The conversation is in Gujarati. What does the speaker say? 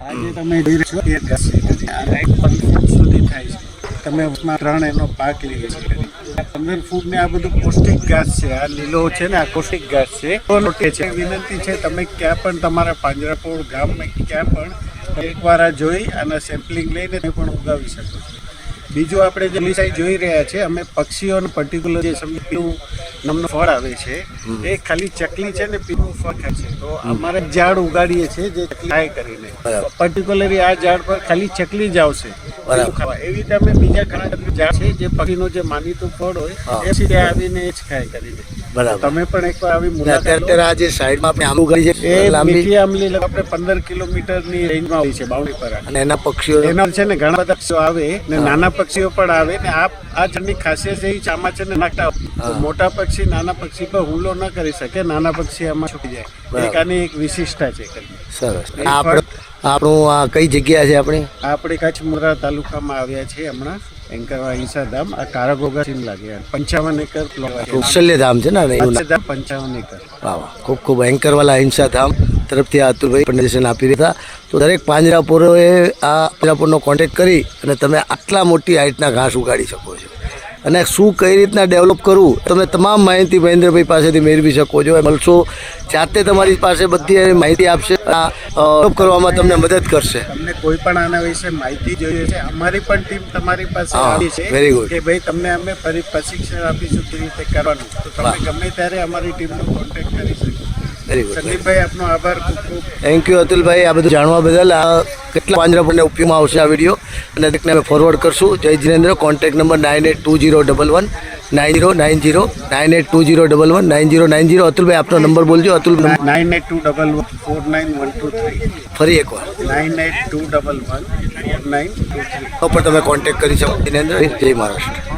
આજે તમે જોઈ રહ્યા છો એ ઘાસ છે આ 15 ફૂટ સુધી થાય છે તમે उसमें 3 એનો પાક લીધો છે 15 ફૂટ ને આ બધું પૌષ્ટિક ઘાસ છે આ લીલો છે ને આ પૌષ્ટિક ઘાસ છે તો લોટે છે વિનંતી છે તમે ક્યાં પણ તમારા પાંજરાપોળ ગામમાં ક્યાં પણ એકવાર આ જોઈ અને સેમ્પલિંગ લઈને તમે પણ ઉગાવી શકો છો બીજું આપણે જે લીસાઈ જોઈ રહ્યા છે અમે પક્ષીઓને પર્ટિક્યુલર જે પીળું નામનું ફળ આવે છે એ ખાલી ચકલી છે ને પીળું ફળ ખાય છે તો અમારે ઝાડ ઉગાડીએ છીએ જે ખાય કરીને પર્ટિક્યુલરલી આ ઝાડ પર ખાલી ચકલી જ આવશે ખાવા એવી રીતે અમે બીજા ઘણા ઝાડ છે જે પક્ષીનો જે માનીતું ફળ હોય એ સીધે આવીને જ ખાય કરીને તમે પણ એકવાર આવી મુલાકાત આ જે સાઈડમાં આપણે આમ ઉગાડી છે એ મીઠી આમલી આપણે 15 કિલોમીટરની રેન્જમાં હોય છે બાઉન્ડ્રી પર અને એના પક્ષીઓ એના છે ને ઘણા બધા પક્ષીઓ આવે ને નાના પક્ષીઓ પણ આવે ને આ ઝાડની ખાસિયત એ ચામાં છે ને નાખતા મોટા પક્ષી નાના પક્ષી પર હુમલો ન કરી શકે નાના પક્ષી આમાં છૂટી જાય એક આની એક વિશિષ્ટતા છે સરસ આપણું આ કઈ જગ્યા છે આપણે કચ્છ મુન્દ્રા તાલુકામાં આવ્યા છીએ હમણાં એન્કરવા હિંસા ધામ આ કારાગોગા સીમ લાગે 55 એકર કૌશલ્ય ધામ છે ને 55 એકર વાહ ખૂબ ખૂબ એન્કરવાલા હિંસા ધામ તરફથી અતુલભાઈ પ્રેઝન્ટેશન આપી રહ્યા હતા તો દરેક પાંજરાપોરોએ આ પાંજરાપોરનો કોન્ટેક્ટ કરી અને તમે આટલા મોટી હાઇટના ઘાસ ઉગાડી શકો છો અને શું કઈ રીતના ડેવલપ કરવું તમે તમામ માહિતી મહેન્દ્રભાઈ પાસેથી મેળવી શકો છો મળશો જાતે તમારી પાસે બધી માહિતી આપશે ડેવલપ કરવામાં તમને મદદ કરશે તમને કોઈ પણ આના વિશે માહિતી જોઈએ છે અમારી પણ ટીમ તમારી પાસે આવી છે વેરી ગુડ કે ભાઈ તમને અમે ફરી પ્રશિક્ષણ આપીશું કેવી રીતે કરવાનું તો તમે ગમે ત્યારે અમારી ટીમનો કોન્ટેક્ટ કરી શકો વેરી ગુડ સંદીપભાઈ આપનો આભાર ખૂબ ખૂબ થેન્ક યુ અતુલભાઈ આ બધું જાણવા બદલ આ કેટલા પાંજરાપોરને ઉપયોગમાં આવશે આ વિડીયો અને દરેકને અમે ફોરવર્ડ કરશું જય જીનેન્દ્ર કોન્ટેક્ટ નંબર 982011 9090 982011 9090 અતુલભાઈ આપનો નંબર બોલજો અતુલ 9821149123 ફરી એકવાર 9821149123 તો પણ તમે કોન્ટેક્ટ કરી શકો જીનેન્દ્ર જય મહારાષ્ટ્ર